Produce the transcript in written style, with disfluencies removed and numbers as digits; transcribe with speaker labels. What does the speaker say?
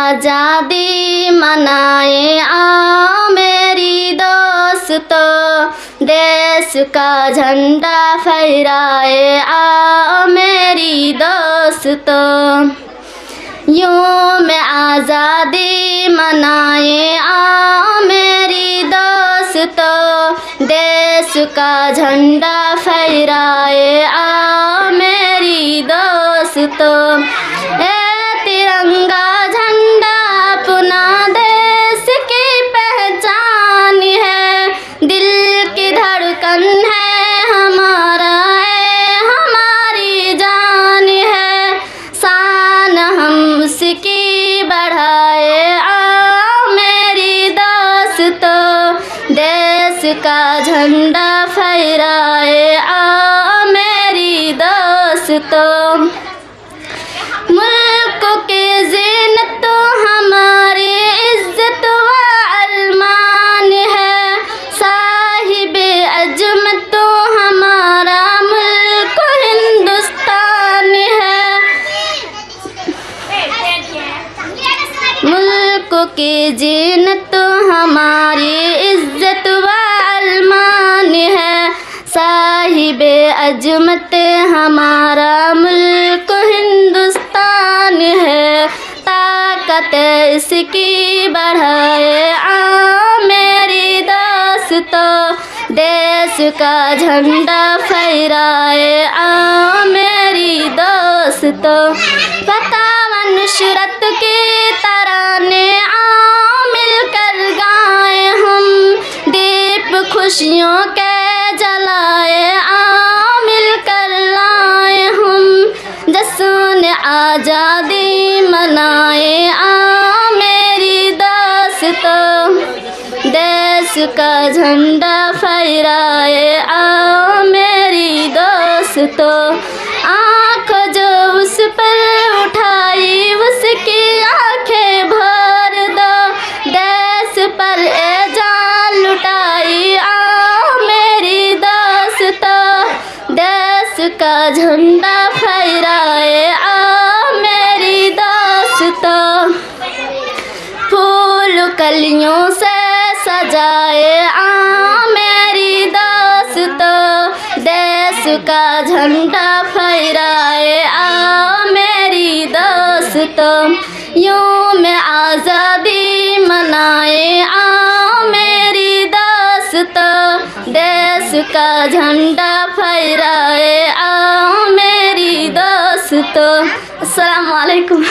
Speaker 1: आज़ादी मनाए आओ मेरी दोस्तों, देश का झंडा फहराए आओ मेरी दोस्तों। यूं में आज़ादी मनाए आओ मेरी दोस्तों, देश का झंडा फहराए आओ मेरी दोस्तों। तिरंगा झंडा अपना देश की पहचान है, दिल की धड़कन है हमारा, हमारी जान है। शान हम उसकी बढ़ाए आओ मेरी दोस्तों, देश का झंडा फहराए आओ मेरी दोस्तों। मुल्क की ज़ीनत तो हमारी इज़्ज़त व अरमान है, साहिबे अज़मत तो हमारा मुल्क हिंदुस्तान है। मुल्क की ज़ीनत तो हमारी इज़्ज़त व अरमान है, साहिबे अज़मत हमारा मुल्क हिंदुस्तान है। ताकत इसकी बढ़ाए आओ मेरी दोस्तों, देश का झंडा फहराए आओ मेरी दोस्तों। फतवा नुसरत की तराने आओ मिलकर गाएं हम, दीप खुशियों के जलाए आओ मिलकर लाए हम। जश्न आज़ादी मनाए आओ मेरी दोस्तों, देश का झंडा फहराए आओ मेरी दोस्तों। आँख जो उस पर उठाई उसकी आँखें भर दो, देश पर ए जान लुटाई आओ मेरी दोस्तों, देश का झंडा फहराए आओ मेरी दोस्तों। फूल कलियों से सजाए आओ मेरी दोस्तों, देश का झंडा फहराए आओ मेरी दोस्तों। यूं में आज़ादी मनाए आओ मेरी दोस्तों, देश का झंडा फहराए आओ मेरी दोस्तों। अस्सलाम वालेकुम।